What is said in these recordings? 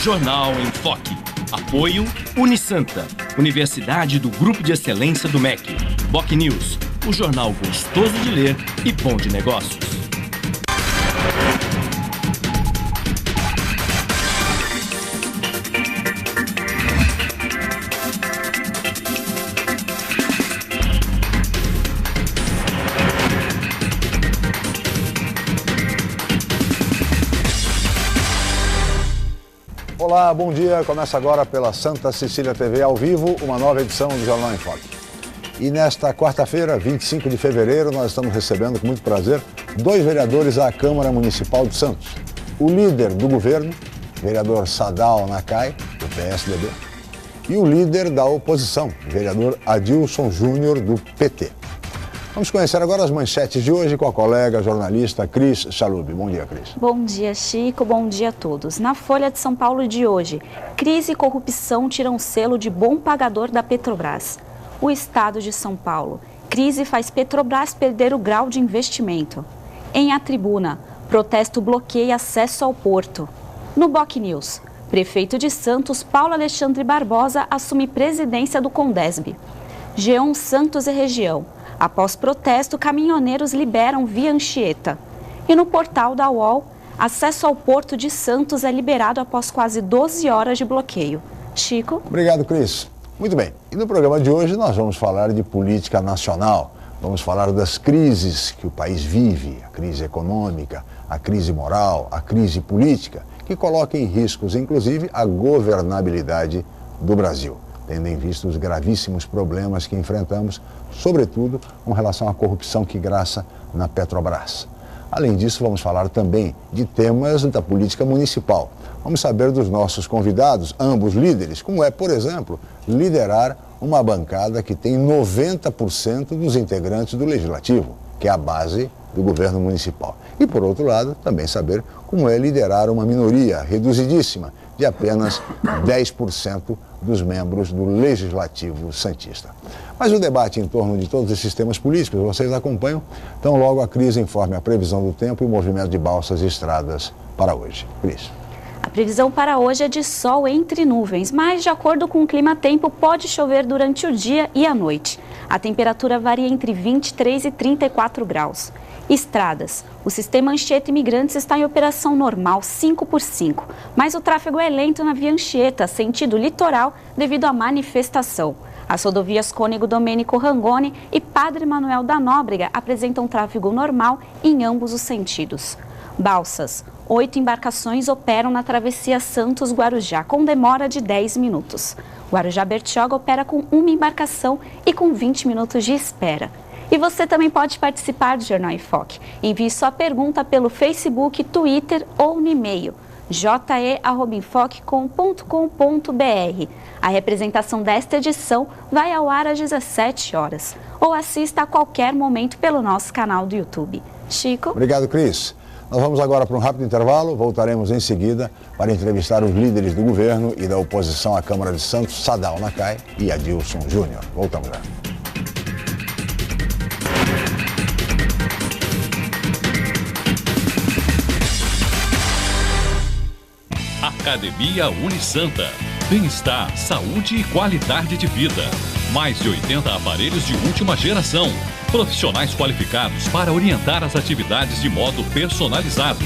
Jornal em Foque. Apoio Unisanta, Universidade do Grupo de Excelência do MEC. BocNews, o jornal gostoso de ler e bom de negócios. Olá, bom dia. Começa agora pela Santa Cecília TV ao vivo, uma nova edição do Jornal em Foque. E nesta quarta-feira, 25 de fevereiro, nós estamos recebendo com muito prazer dois vereadores à Câmara Municipal de Santos. O líder do governo, vereador Sadal Nakai, do PSDB, e o líder da oposição, vereador Adilson Júnior, do PT. Vamos conhecer agora as manchetes de hoje com a colega jornalista Cris Chalub. Bom dia, Cris. Bom dia, Chico. Bom dia a todos. Na Folha de São Paulo de hoje, crise e corrupção tiram o selo de bom pagador da Petrobras. O Estado de São Paulo. Crise faz Petrobras perder o grau de investimento. Em A Tribuna, protesto bloqueia acesso ao porto. No BocNews, prefeito de Santos, Paulo Alexandre Barbosa, assume presidência do Condesb. G1 Santos e região. Após protesto, caminhoneiros liberam via Anchieta. E no portal da UOL, acesso ao Porto de Santos é liberado após quase 12 horas de bloqueio. Chico? Obrigado, Cris. Muito bem. E no programa de hoje nós vamos falar de política nacional. Vamos falar das crises que o país vive, a crise econômica, a crise moral, a crise política, que coloca em riscos, inclusive, a governabilidade do Brasil, tendo em vista os gravíssimos problemas que enfrentamos, sobretudo com relação à corrupção que graça na Petrobras. Além disso, vamos falar também de temas da política municipal. Vamos saber dos nossos convidados, ambos líderes, como é, por exemplo, liderar uma bancada que tem 90% dos integrantes do Legislativo, que é a base do governo municipal. E, por outro lado, também saber como é liderar uma minoria reduzidíssima de apenas 10% dos membros do Legislativo santista. Mas o debate em torno de todos esses temas políticos vocês acompanham, então logo a Cris informe a previsão do tempo e o movimento de balsas e estradas para hoje. Cris. A previsão para hoje é de sol entre nuvens, mas de acordo com o clima-tempo pode chover durante o dia e a noite. A temperatura varia entre 23 e 34 graus. Estradas. O sistema Anchieta Imigrantes está em operação normal 5x5, mas o tráfego é lento na via Anchieta, sentido litoral, devido à manifestação. As rodovias Cônego Domênico Rangoni e Padre Manuel da Nóbrega apresentam tráfego normal em ambos os sentidos. Balsas. 8 embarcações operam na travessia Santos-Guarujá, com demora de 10 minutos. Guarujá-Bertioga opera com uma embarcação e com 20 minutos de espera. E você também pode participar do Jornal em Foque. Envie sua pergunta pelo Facebook, Twitter ou no e-mail je@enfoque.com.br. A representação desta edição vai ao ar às 17 horas. Ou assista a qualquer momento pelo nosso canal do YouTube. Chico? Obrigado, Cris. Nós vamos agora para um rápido intervalo, voltaremos em seguida para entrevistar os líderes do governo e da oposição à Câmara de Santos, Sadal Nakai e Adilson Júnior. Voltamos já. Academia Unisanta. Bem-estar, saúde e qualidade de vida. Mais de 80 aparelhos de última geração. Profissionais qualificados para orientar as atividades de modo personalizado.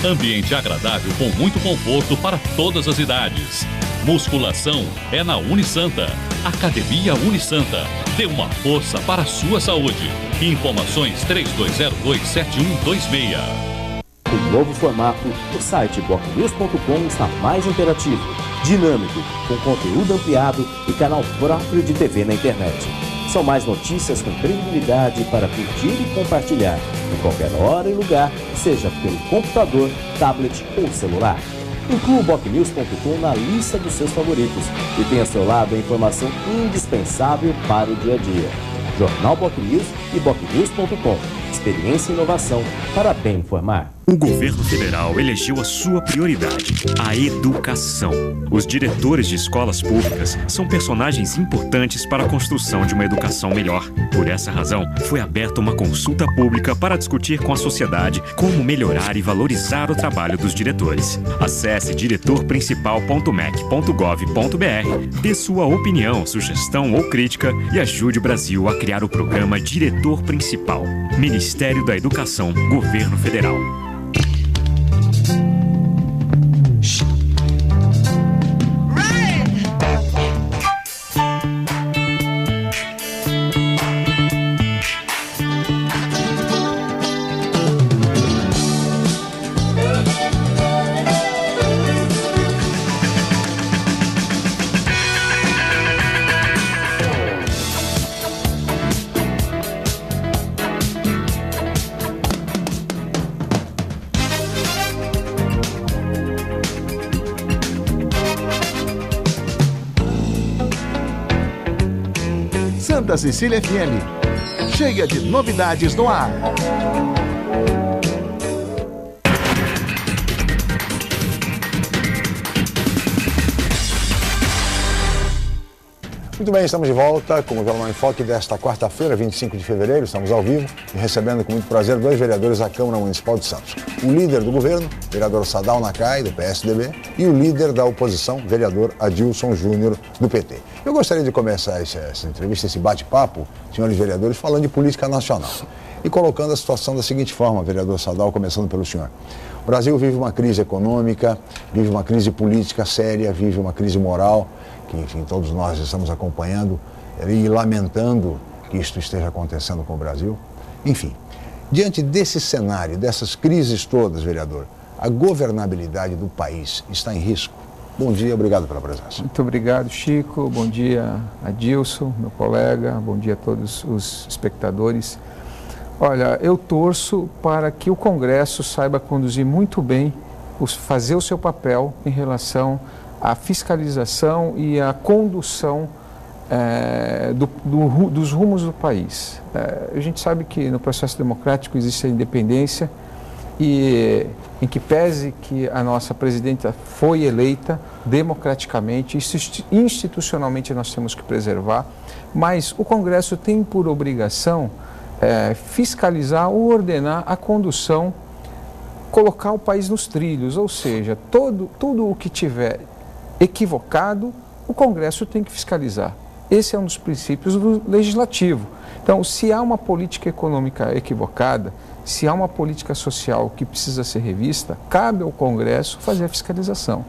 Ambiente agradável com muito conforto para todas as idades. Musculação é na Unisanta. Academia Unisanta. Dê uma força para a sua saúde. Informações 3202-7126. O novo formato, o site BocNews.com está mais interativo, dinâmico, com conteúdo ampliado e canal próprio de TV na internet. São mais notícias com credibilidade para curtir e compartilhar, em qualquer hora e lugar, seja pelo computador, tablet ou celular. Inclua o BocNews.com na lista dos seus favoritos e tenha ao seu lado a informação indispensável para o dia a dia. Jornal BocNews e BocNews.com. Experiência e inovação para bem informar. O governo federal elegeu a sua prioridade, a educação. Os diretores de escolas públicas são personagens importantes para a construção de uma educação melhor. Por essa razão, foi aberta uma consulta pública para discutir com a sociedade como melhorar e valorizar o trabalho dos diretores. Acesse diretorprincipal.mec.gov.br, dê sua opinião, sugestão ou crítica e ajude o Brasil a criar o programa Diretor Principal. Ministério da Educação, Governo Federal. Santa Cecília FM, cheia de novidades no ar. Muito bem, estamos de volta com o Jornal em Foque desta quarta-feira, 25 de fevereiro. Estamos ao vivo e recebendo com muito prazer dois vereadores da Câmara Municipal de Santos. O líder do governo, vereador Sadal Nakai, do PSDB, e o líder da oposição, vereador Adilson Júnior, do PT. Eu gostaria de começar essa entrevista, esse bate-papo, senhores vereadores, falando de política nacional e colocando a situação da seguinte forma, vereador Sadal, começando pelo senhor. O Brasil vive uma crise econômica, vive uma crise política séria, vive uma crise moral, que, enfim, todos nós estamos acompanhando e lamentando que isto esteja acontecendo com o Brasil. Enfim, diante desse cenário, dessas crises todas, vereador, a governabilidade do país está em risco? Bom dia, obrigado pela presença. Muito obrigado, Chico. Bom dia, Adilson, meu colega. Bom dia a todos os espectadores. Olha, eu torço para que o Congresso saiba conduzir muito bem, fazer o seu papel em relação à fiscalização e à condução dos rumos do país. A gente sabe que no processo democrático existe a independência e em que pese que a nossa presidenta foi eleita democraticamente, institucionalmente nós temos que preservar, mas o Congresso tem por obrigação fiscalizar ou ordenar a condução, colocar o país nos trilhos, ou seja, tudo o que tiver equivocado, o Congresso tem que fiscalizar. Esse é um dos princípios do Legislativo. Então, se há uma política econômica equivocada, se há uma política social que precisa ser revista, cabe ao Congresso fazer a fiscalização.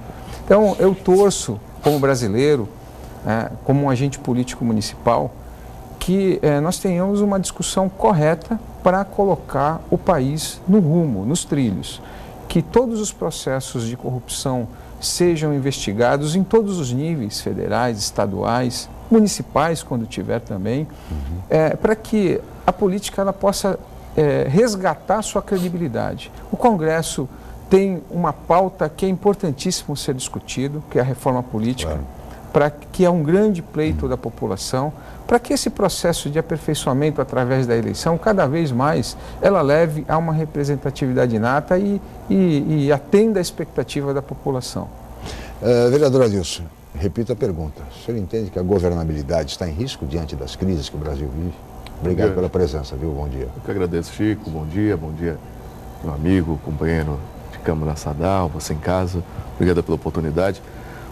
Então, eu torço, como brasileiro, como um agente político municipal, que nós tenhamos uma discussão correta para colocar o país no rumo, nos trilhos. Que todos os processos de corrupção sejam investigados em todos os níveis, federais, estaduais, municipais, quando tiver também, para que a política ela possa resgatar sua credibilidade. O Congresso tem uma pauta que é importantíssimo ser discutido, que é a reforma política, que é um grande pleito da população, para que esse processo de aperfeiçoamento através da eleição, cada vez mais, ela leve a uma representatividade inata e atenda a expectativa da população. Vereador Adilson, repito a pergunta. O senhor entende que a governabilidade está em risco diante das crises que o Brasil vive? Obrigado pela presença, viu? Bom dia. Eu que agradeço, Chico. Bom dia, meu amigo, companheiro de Câmara Sadal, você em casa. Obrigado pela oportunidade.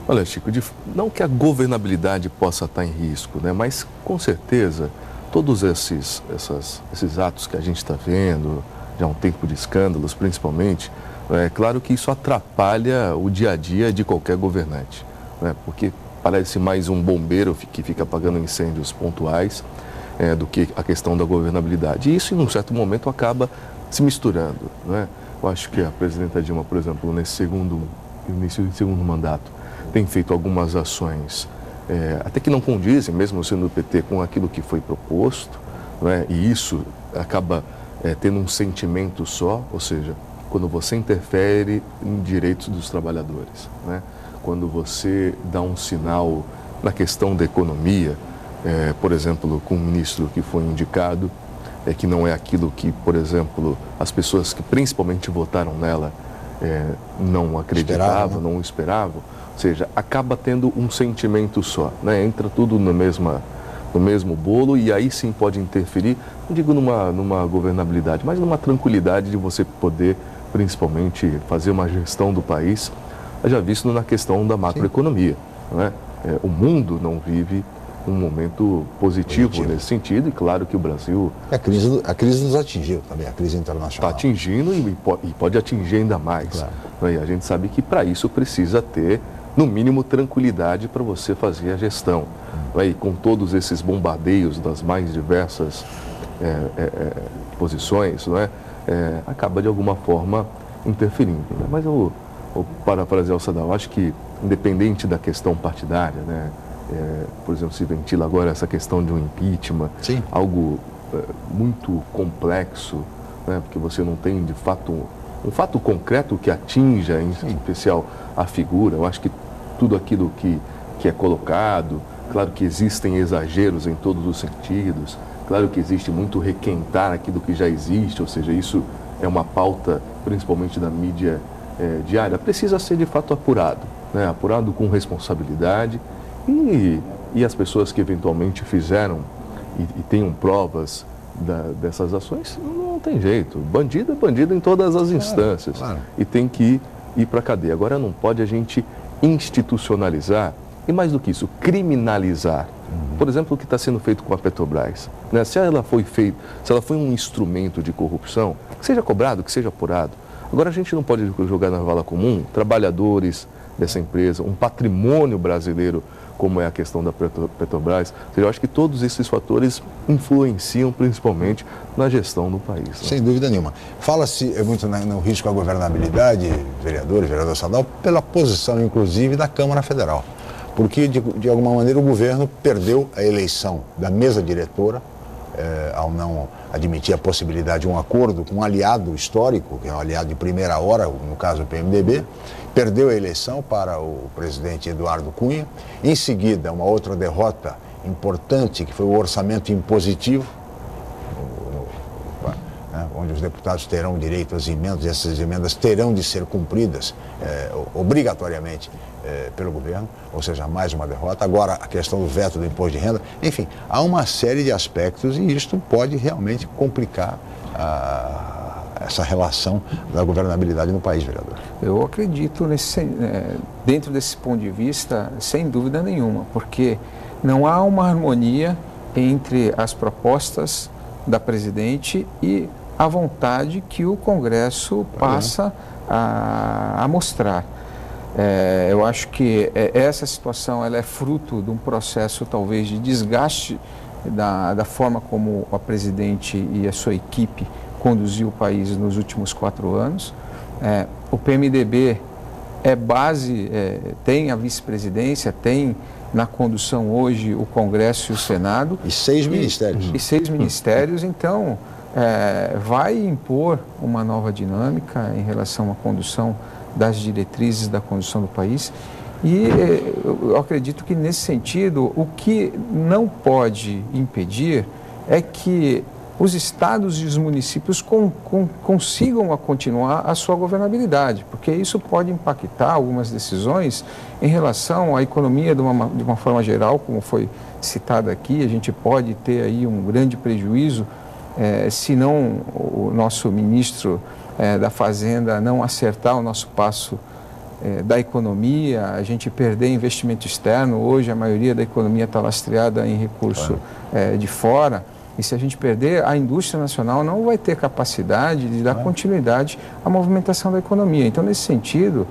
Olha, Chico, não que a governabilidade possa estar em risco, né? Mas com certeza todos esses atos que a gente está vendo, já há um tempo de escândalos principalmente, é claro que isso atrapalha o dia a dia de qualquer governante, né? Porque parece mais um bombeiro que fica apagando incêndios pontuais do que a questão da governabilidade. E isso, em um certo momento, acaba se misturando, né? Eu acho que a presidenta Dilma, por exemplo, nesse início do segundo mandato, tem feito algumas ações, até que não condizem, mesmo sendo do PT, com aquilo que foi proposto, né? E isso acaba tendo um sentimento só, ou seja, quando você interfere em direitos dos trabalhadores, né? Quando você dá um sinal na questão da economia, por exemplo, com o ministro que foi indicado, que não é aquilo que, por exemplo, as pessoas que principalmente votaram nela não acreditavam, não esperavam. Ou seja, acaba tendo um sentimento só, né? Entra tudo no mesmo bolo e aí sim pode interferir, não digo numa governabilidade, mas numa tranquilidade de você poder, principalmente, fazer uma gestão do país, já visto na questão da macroeconomia, né? O mundo não vive um momento positivo nesse sentido, e claro que o Brasil... A crise nos atingiu também, a crise internacional. Está atingindo e pode atingir ainda mais. Claro. Né? E a gente sabe que para isso precisa ter, no mínimo, tranquilidade para você fazer a gestão. Né? E com todos esses bombardeios das mais diversas posições, não é? Acaba de alguma forma interferindo. Né? Mas eu parafrasear o Sadal, acho que independente da questão partidária, né? Por exemplo, se ventila agora essa questão de um impeachment, sim, algo muito complexo, né? Porque você não tem de fato um fato concreto que atinja em especial a figura. Eu acho que tudo aquilo que é colocado, claro que existem exageros em todos os sentidos, claro que existe muito requentar aquilo que já existe, ou seja, isso é uma pauta principalmente da mídia diária, precisa ser de fato apurado, né? Apurado com responsabilidade. E as pessoas que eventualmente fizeram e tenham provas dessas ações, não tem jeito. Bandido é bandido em todas as instâncias. Claro. E tem que ir para a cadeia. Agora não pode a gente institucionalizar e, mais do que isso, criminalizar. Por exemplo, o que está sendo feito com a Petrobras. Né? Se ela foi um instrumento de corrupção, que seja cobrado, que seja apurado. Agora a gente não pode jogar na vala comum trabalhadores dessa empresa, um patrimônio brasileiro, como é a questão da Petrobras. Eu acho que todos esses fatores influenciam principalmente na gestão do país. Né? Sem dúvida nenhuma. Fala-se muito no risco à governabilidade, vereador Sadal, pela posição, inclusive, da Câmara Federal. Porque, de alguma maneira, o governo perdeu a eleição da mesa diretora, ao não admitir a possibilidade de um acordo com um aliado histórico, que é um aliado de primeira hora, no caso o PMDB, perdeu a eleição para o presidente Eduardo Cunha. Em seguida, uma outra derrota importante, que foi o orçamento impositivo, onde os deputados terão direito às emendas, e essas emendas terão de ser cumpridas obrigatoriamente pelo governo, ou seja, mais uma derrota. Agora, a questão do veto do imposto de renda, enfim, há uma série de aspectos e isto pode realmente complicar essa relação da governabilidade no país, vereador. Eu acredito dentro desse ponto de vista, sem dúvida nenhuma, porque não há uma harmonia entre as propostas da presidente e a vontade que o Congresso passa a mostrar. Eu acho que essa situação ela é fruto de um processo talvez de desgaste da forma como a presidente e a sua equipe conduziu o país nos últimos 4 anos. O PMDB é base, tem a vice-presidência, tem na condução hoje o Congresso e o Senado. E 6 ministérios. E 6 ministérios, então vai impor uma nova dinâmica em relação à condução das diretrizes da condução do país. E eu acredito que nesse sentido, o que não pode impedir é que os estados e os municípios consigam continuar a sua governabilidade, porque isso pode impactar algumas decisões em relação à economia de uma forma geral, como foi citado aqui. A gente pode ter aí um grande prejuízo se não o nosso ministro da Fazenda não acertar o nosso passo da economia, a gente perder investimento externo. Hoje a maioria da economia está lastreada em recurso de fora. E se a gente perder, a indústria nacional não vai ter capacidade de dar continuidade à movimentação da economia. Então, nesse sentido,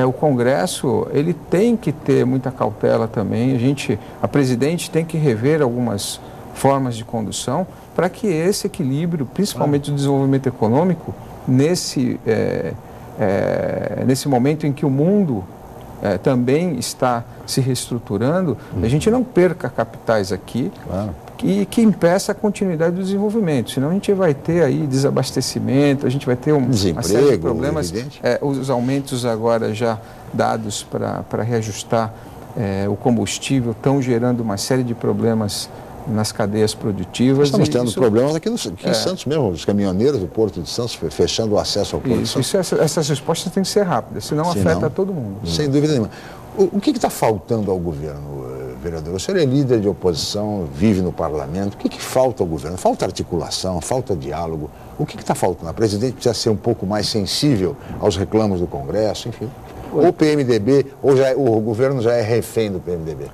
o Congresso ele tem que ter muita cautela também. A presidente tem que rever algumas formas de condução para que esse equilíbrio, principalmente do desenvolvimento econômico, nesse momento em que o mundo também está se reestruturando, a gente não perca capitais aqui. E que impeça a continuidade do desenvolvimento. Senão a gente vai ter aí desabastecimento, a gente vai ter uma série de problemas. Os aumentos agora já dados para reajustar o combustível estão gerando uma série de problemas nas cadeias produtivas. Nós estamos tendo problemas aqui em Santos mesmo, os caminhoneiros do Porto de Santos fechando o acesso ao Porto de Santos. Essas respostas têm que ser rápidas, senão afeta todo mundo. Sem dúvida nenhuma. O que está faltando ao governo, vereador? O senhor é líder de oposição, vive no parlamento. O que falta ao governo? Falta articulação, falta diálogo. O que está faltando? A presidente precisa ser um pouco mais sensível aos reclamos do Congresso, enfim. Ou o PMDB, ou o governo já é refém do PMDB?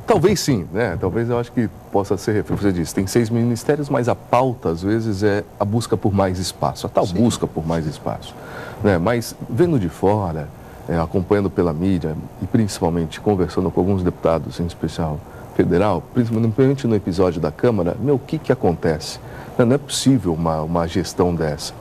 Talvez sim, né? Talvez eu acho que possa ser refém. Você disse, tem 6 ministérios, mas a pauta, às vezes, é a busca por mais espaço, a tal busca por mais espaço. Né? Mas, vendo de fora, acompanhando pela mídia e principalmente conversando com alguns deputados, em especial federal, principalmente no episódio da Câmara, o que acontece? Não é possível uma gestão dessa.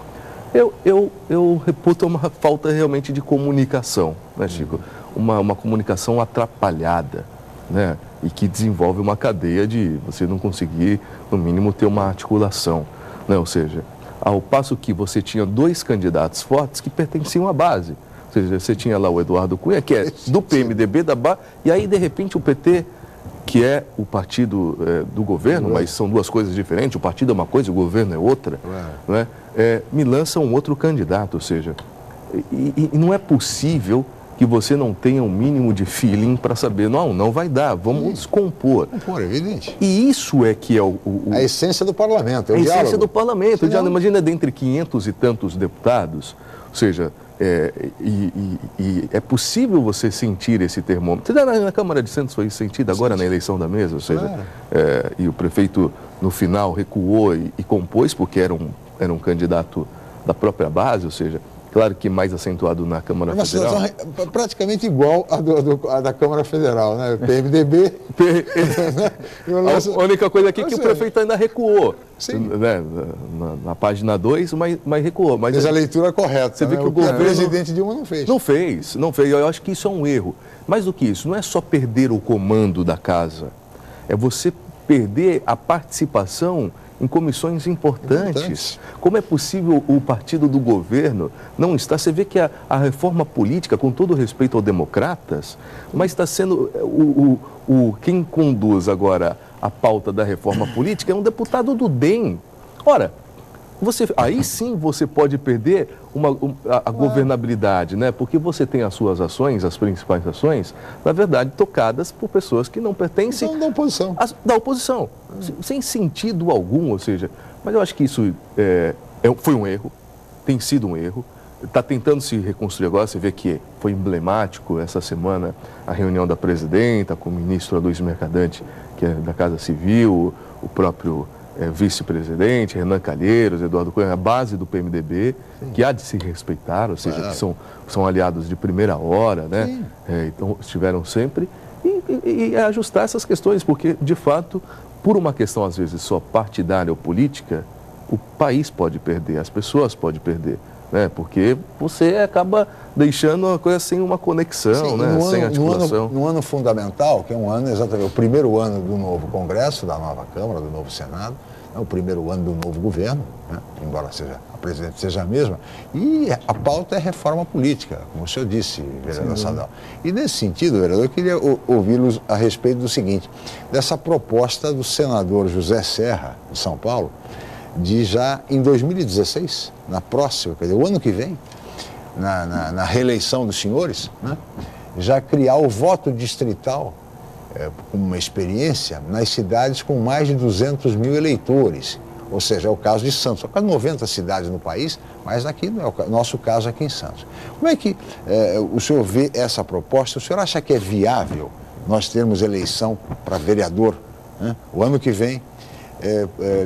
Eu reputo uma falta realmente de comunicação, né, Chico? Uma comunicação atrapalhada, né? E que desenvolve uma cadeia de você não conseguir, no mínimo, ter uma articulação, né? Ou seja, ao passo que você tinha 2 candidatos fortes que pertenciam à base. Ou seja, você tinha lá o Eduardo Cunha, que é do PMDB, da base, e aí, de repente, o PT, que é o partido do governo, mas são 2 coisas diferentes, o partido é uma coisa, o governo é outra, né? Me lança um outro candidato, ou seja, e não é possível que você não tenha um mínimo de feeling para saber, não vai dar, vamos descompor. Compor, é evidente. E isso é que é a essência do parlamento, é o diálogo. A essência do parlamento. Imagina, dentre 500 e tantos deputados, ou seja, é possível você sentir esse termômetro. Na Câmara de Santos foi sentido agora na eleição da mesa, ou seja, e o prefeito no final recuou e compôs porque era um candidato da própria base, ou seja, claro que mais acentuado na Câmara Federal. Uma situação praticamente igual à da Câmara Federal, né? PMDB. A única coisa aqui é que o prefeito ainda recuou. Né? Na página 2, mas recuou. Mas a leitura correta. Você vê que o presidente Dilma não fez. Não fez. Eu acho que isso é um erro. Mais do que isso, não é só perder o comando da casa, é você perder a participação em comissões importantes. Como é possível o partido do governo não estar? Você vê que a reforma política, com todo respeito aos democratas, mas está sendo quem conduz agora a pauta da reforma política é um deputado do DEM. Ora, aí sim você pode perder a governabilidade, né? Porque você tem as suas ações, as principais ações, na verdade, tocadas por pessoas que não pertencem... Então, da oposição. Da oposição, sem sentido algum, ou seja... Mas eu acho que isso foi um erro, tem sido um erro, está tentando se reconstruir agora. Você vê que foi emblemático essa semana a reunião da presidenta com o ministro Aloysio Mercadante, que é da Casa Civil, o próprio... vice-presidente, Renan Calheiros, Eduardo Cunha, a base do PMDB, que há de se respeitar, ou seja, que são aliados de primeira hora, né? Então, estiveram sempre, e ajustar essas questões, porque, de fato, por uma questão, às vezes, só partidária ou política, o país pode perder, as pessoas podem perder, né? Porque você acaba deixando a coisa sem uma conexão, né? Sem articulação. No ano fundamental, que é um ano exatamente, o primeiro ano do novo Congresso, da nova Câmara, do novo Senado, o primeiro ano do novo governo, né? Embora a presidente seja a mesma, e a pauta é reforma política, como o senhor disse, vereador Sadal. E nesse sentido, vereador, eu queria ouvi-los a respeito do seguinte, dessa proposta do senador José Serra, de São Paulo, de já em 2016, na próxima, quer dizer, o ano que vem, na reeleição dos senhores, né, já criar o voto distrital como uma experiência nas cidades com mais de 200 mil eleitores. Ou seja, é o caso de Santos. Só que há 90 cidades no país, mas aqui não é o nosso caso aqui em Santos. Como é que o senhor vê essa proposta? O senhor acha que é viável nós termos eleição para vereador, né, o ano que vem,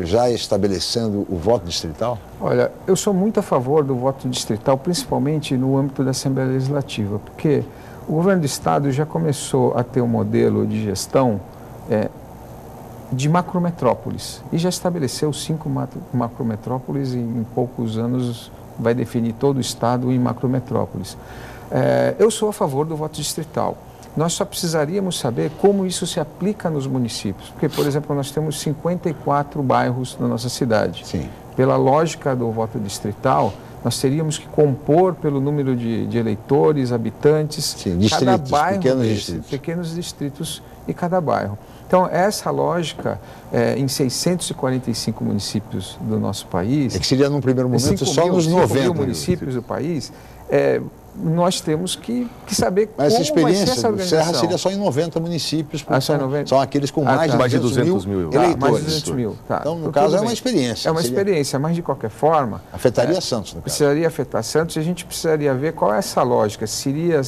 já estabelecendo o voto distrital? Olha, eu sou muito a favor do voto distrital, principalmente no âmbito da Assembleia Legislativa, porque o governo do Estado já começou a ter um modelo de gestão de macrometrópoles e já estabeleceu 5 macrometrópoles e em poucos anos vai definir todo o Estado em macrometrópoles. Eu sou a favor do voto distrital. Nós só precisaríamos saber como isso se aplica nos municípios, porque, por exemplo, nós temos 54 bairros na nossa cidade. Sim. Pela lógica do voto distrital, nós teríamos que compor pelo número de eleitores, habitantes, sim, distritos, cada bairro, pequenos distritos. Pequenos distritos e cada bairro. Então, essa lógica, em 645 municípios do nosso país... É que seria, num primeiro momento, só nos 90 municípios do país, nós temos que saber como essa experiência vai ser essa organização. Serra seria só em 90 municípios, porque são aqueles com mais de 200 mil eleitores. Mais de 200 mil. Então, no caso, é uma experiência. É uma experiência, mas de qualquer forma... Afetaria Santos, no caso. Precisaria afetar Santos e a gente precisaria ver qual é essa lógica. Seria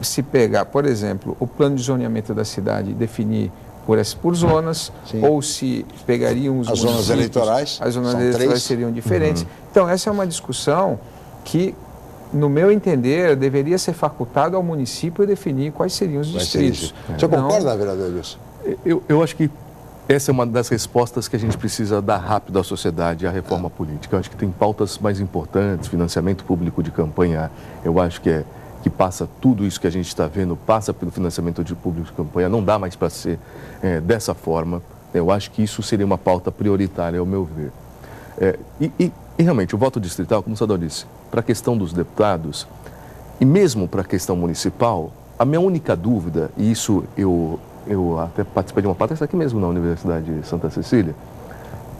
se pegar, por exemplo, o plano de zoneamento da cidade e definir por zonas, sim, ou se pegariam os as zonas eleitorais. As zonas eleitorais seriam diferentes. Então, essa é uma discussão que, no meu entender, deveria ser facultado ao município definir quais seriam os distritos. Você concorda, vereador Wilson? Eu acho que essa é uma das respostas que a gente precisa dar rápido à sociedade, à reforma política. Eu acho que tem pautas mais importantes, financiamento público de campanha, eu acho que passa tudo isso que a gente está vendo, passa pelo financiamento público de campanha, não dá mais para ser dessa forma. Eu acho que isso seria uma pauta prioritária, ao meu ver. E realmente, o voto distrital, como o senador disse, para a questão dos deputados, e mesmo para a questão municipal, a minha única dúvida, e isso eu até participei de uma palestra aqui mesmo na Universidade de Santa Cecília,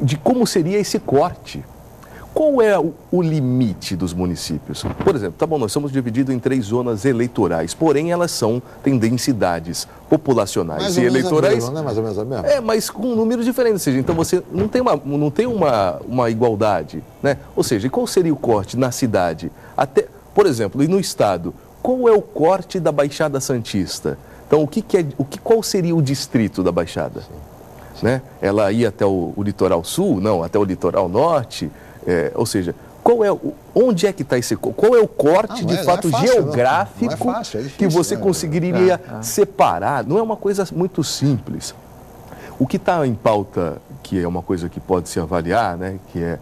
de como seria esse corte. Qual é o limite dos municípios? Por exemplo, tá bom, nós somos divididos em 3 zonas eleitorais, porém elas têm densidades populacionais e eleitorais. Não é mais ou menos a mesma? Mas com números diferentes, ou seja, então você não tem uma igualdade, né? Ou seja, qual seria o corte na cidade? Por exemplo, e no estado, qual é o corte da Baixada Santista? Então, qual seria o distrito da Baixada? Sim. Né? Ela ia até o litoral sul? Não, até o litoral norte? Ou seja, onde é que está esse... Qual é o corte, geográfico que você conseguiria separar? Não é uma coisa muito simples. O que está em pauta, que é uma coisa que pode se avaliar, né, que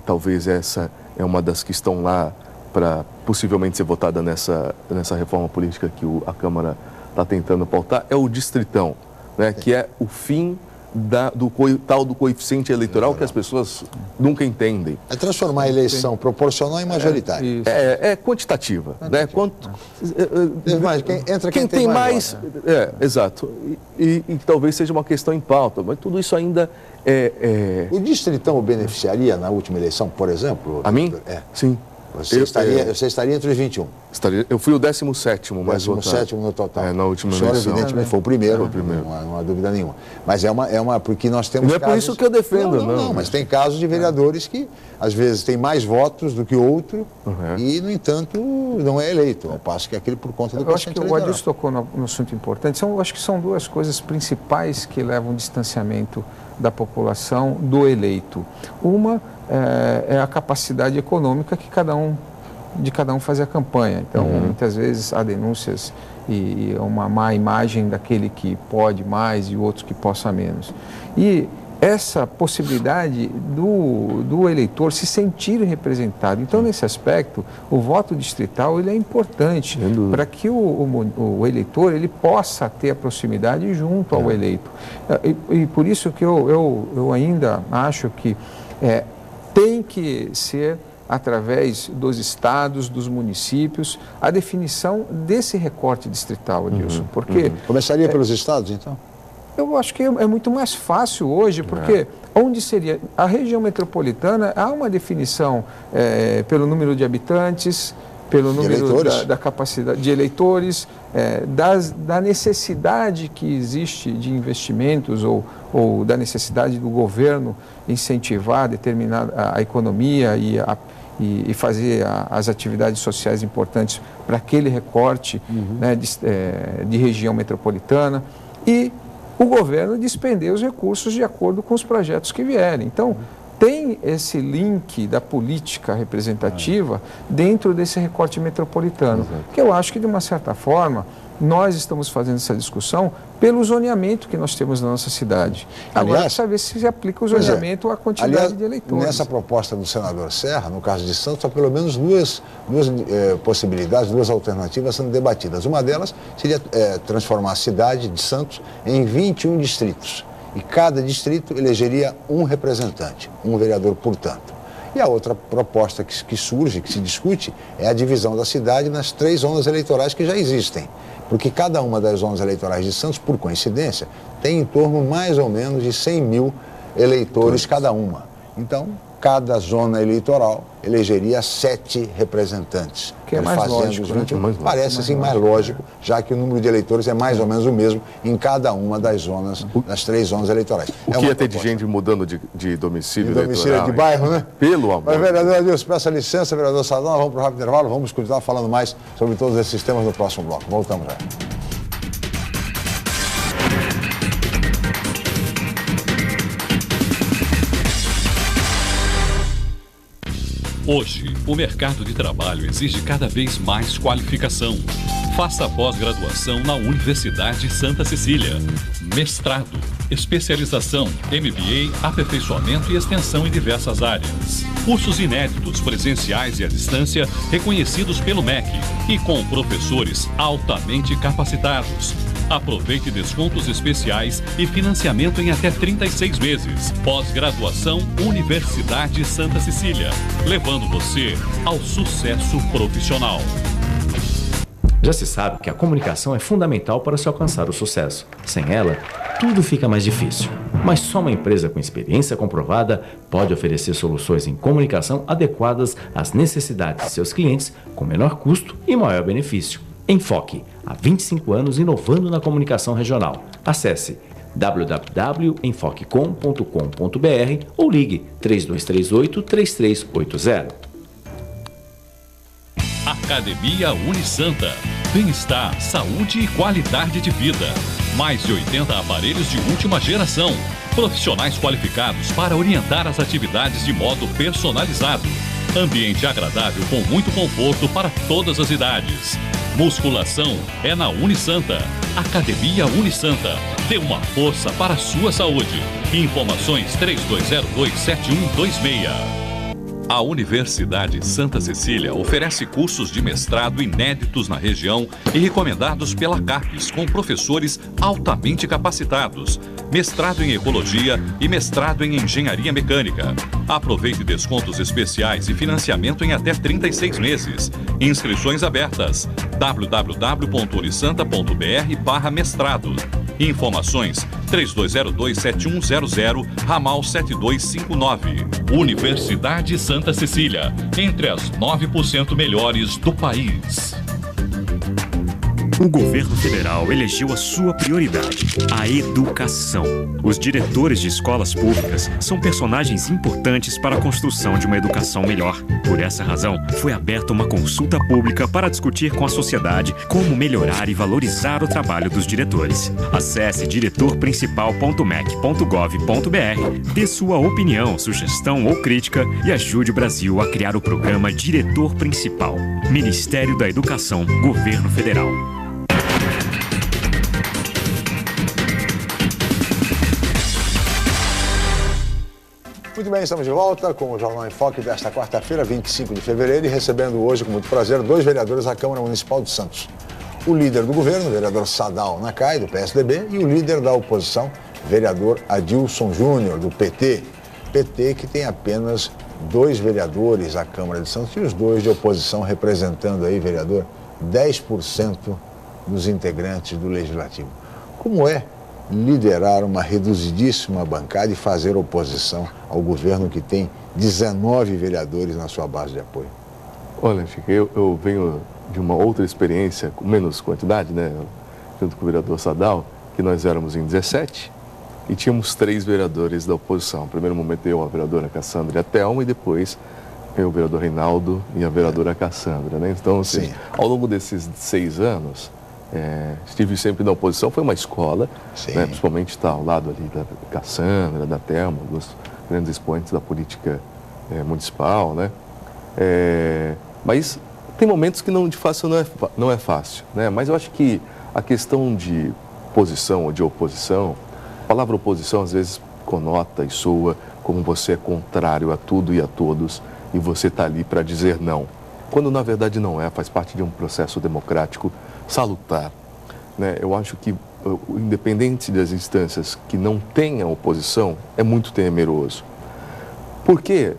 talvez essa é uma das que estão lá para possivelmente ser votada nessa reforma política que a Câmara está tentando pautar, é o distritão, né, que é o fim do coeficiente eleitoral que as pessoas nunca entendem. É transformar a eleição proporcional em majoritária. É quantitativa. Né? Quem tem mais. Exato. E talvez seja uma questão em pauta, mas tudo isso ainda O distritão o beneficiaria na última eleição, por exemplo? A mim? Sim. Você estaria entre os 21? Eu fui o 17º mais votado. 17º no total. Na última eleição. O senhor, evidentemente, foi o primeiro, não há dúvida nenhuma. Mas porque nós temos Não é por isso que eu defendo, não. Mas tem casos de vereadores que, às vezes, têm mais votos do que outro e, no entanto, não é eleito. Ao passo que aquele por conta do coeficiente eleitoral. Eu acho que o Adilson tocou no assunto importante. Eu acho que são 2 coisas principais que levam ao distanciamento da população do eleito. Uma é a capacidade econômica que cada um fazer a campanha. Então, muitas vezes há denúncias e uma má imagem daquele que pode mais e outros que possa menos. E essa possibilidade do eleitor se sentir representado. Então, nesse aspecto, o voto distrital ele é importante para que o eleitor ele possa ter a proximidade junto ao eleito. E por isso que eu ainda acho que tem que ser através dos estados, dos municípios, a definição desse recorte distrital, Adilson. Porque começaria pelos estados, então? Eu acho que é muito mais fácil hoje, porque onde seria a região metropolitana, há uma definição pelo número de habitantes, pelo número da capacidade de eleitores, da necessidade que existe de investimentos ou da necessidade do governo incentivar a economia e fazer as atividades sociais importantes para aquele recorte de região metropolitana e o governo despender os recursos de acordo com os projetos que vierem. Então, tem esse link da política representativa dentro desse recorte metropolitano, que eu acho que, de uma certa forma, nós estamos fazendo essa discussão pelo zoneamento que nós temos na nossa cidade. Agora, precisa ver se aplica o zoneamento à quantidade de eleitores. Nessa proposta do senador Serra, no caso de Santos, há pelo menos duas possibilidades, 2 alternativas sendo debatidas. Uma delas seria transformar a cidade de Santos em 21 distritos. E cada distrito elegeria um representante, um vereador, portanto. E a outra proposta que surge, que se discute, é a divisão da cidade nas 3 zonas eleitorais que já existem. Porque cada uma das zonas eleitorais de Santos, por coincidência, tem em torno mais ou menos de 100 mil eleitores cada uma. Então, cada zona eleitoral elegeria 7 representantes. Que é mais lógico, né? Parece assim mais lógico, já que o número de eleitores é mais ou menos o mesmo em cada uma das zonas, das 3 zonas eleitorais. O que ia ter de gente mudando de domicílio eleitoral? De domicílio de bairro, né? Pelo amor. Mas, vereador Adilson, peço licença, vereador Sadal, nós vamos para o rápido intervalo, vamos continuar falando mais sobre todos esses temas no próximo bloco. Voltamos já. Hoje, o mercado de trabalho exige cada vez mais qualificação. Faça pós-graduação na Universidade Santa Cecília. Mestrado, especialização, MBA, aperfeiçoamento e extensão em diversas áreas. Cursos inéditos, presenciais e à distância, reconhecidos pelo MEC e com professores altamente capacitados. Aproveite descontos especiais e financiamento em até 36 meses. Pós-graduação Universidade Santa Cecília, levando você ao sucesso profissional. Já se sabe que a comunicação é fundamental para se alcançar o sucesso. Sem ela, tudo fica mais difícil. Mas só uma empresa com experiência comprovada pode oferecer soluções em comunicação adequadas às necessidades de seus clientes, com menor custo e maior benefício. Enfoque, há 25 anos inovando na comunicação regional. Acesse www.enfoquecom.com.br ou ligue 3238-3380. Academia Unisanta. Bem-estar, saúde e qualidade de vida. Mais de 80 aparelhos de última geração. Profissionais qualificados para orientar as atividades de modo personalizado. Ambiente agradável com muito conforto para todas as idades. Musculação é na Unisanta. Academia Unisanta. Dê uma força para a sua saúde. Informações 3202-7126. A Universidade Santa Cecília oferece cursos de mestrado inéditos na região e recomendados pela CAPES, com professores altamente capacitados. Mestrado em Ecologia e mestrado em Engenharia Mecânica. Aproveite descontos especiais e financiamento em até 36 meses. Inscrições abertas. www.unisanta.br/mestrado. Informações 3202-7100, ramal 7259. Universidade Santa Cecília, entre as 9% melhores do país. O governo federal elegeu a sua prioridade, a educação. Os diretores de escolas públicas são personagens importantes para a construção de uma educação melhor. Por essa razão, foi aberta uma consulta pública para discutir com a sociedade como melhorar e valorizar o trabalho dos diretores. Acesse diretorprincipal.mec.gov.br, dê sua opinião, sugestão ou crítica e ajude o Brasil a criar o programa Diretor Principal. Ministério da Educação, Governo Federal. Muito bem, estamos de volta com o Jornal em Foque desta quarta-feira, 25 de fevereiro, e recebendo hoje, com muito prazer, 2 vereadores da Câmara Municipal de Santos. O líder do governo, o vereador Sadal Nakai, do PSDB, e o líder da oposição, vereador Adilson Júnior, do PT. PT que tem apenas 2 vereadores à Câmara de Santos e os 2 de oposição, representando aí, vereador, 10% dos integrantes do Legislativo. Como é liderar uma reduzidíssima bancada e fazer oposição ao governo que tem 19 vereadores na sua base de apoio? Olha, Chico, eu venho de uma outra experiência, com menos quantidade, né? Junto com o vereador Sadal, que nós éramos em 17 e tínhamos 3 vereadores da oposição. No primeiro momento eu, a vereadora Cassandra e a Thelma, e depois eu, o vereador Reinaldo e a vereadora Cassandra, né? Então, assim, ao longo desses 6 anos, estive sempre na oposição, foi uma escola, né, principalmente estar ao lado ali da Cassandra, da Thelma, dos grandes expoentes da política municipal, né? Mas tem momentos que de fato não é fácil, né? Mas eu acho que a questão de posição ou de oposição, a palavra oposição às vezes conota e soa como você é contrário a tudo e a todos e você está ali para dizer não, quando na verdade não é, faz parte de um processo democrático salutar, né? Eu acho que independente das instâncias que não tenham oposição, é muito temeroso. Porque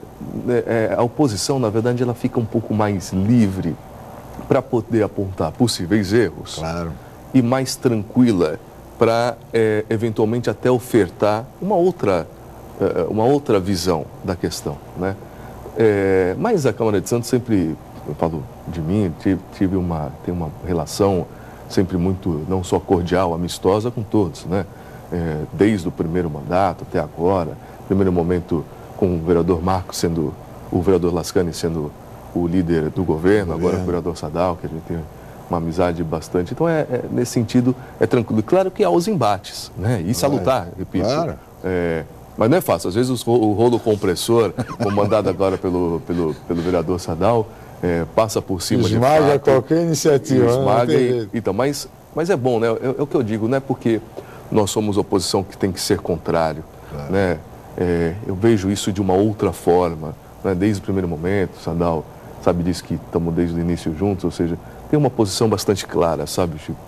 a oposição, na verdade, ela fica um pouco mais livre para poder apontar possíveis erros. Claro. e mais tranquila para, eventualmente, até ofertar uma outra visão da questão, né? Mas a Câmara de Santos sempre, eu falo de mim, tem uma relação sempre muito, não só cordial, amistosa com todos, né? Desde o primeiro mandato até agora, primeiro momento com o vereador Marcos sendo, o vereador Lascani sendo o líder do governo, agora com o vereador Sadal, que a gente tem uma amizade bastante. Então, nesse sentido, é tranquilo. Claro que há os embates, né? E salutar, repito. Claro. Mas não é fácil. Às vezes o rolo compressor, comandado agora pelo vereador Sadal, passa por cima de fato. Esmaga qualquer iniciativa. Esmaga então, mas é bom, né? É o que eu digo, não é porque nós somos oposição que tem que ser contrário, claro, né? Eu vejo isso de uma outra forma, né? Desde o primeiro momento, Sadal sabe disso, que estamos desde o início juntos, ou seja, tem uma posição bastante clara, sabe, Chico?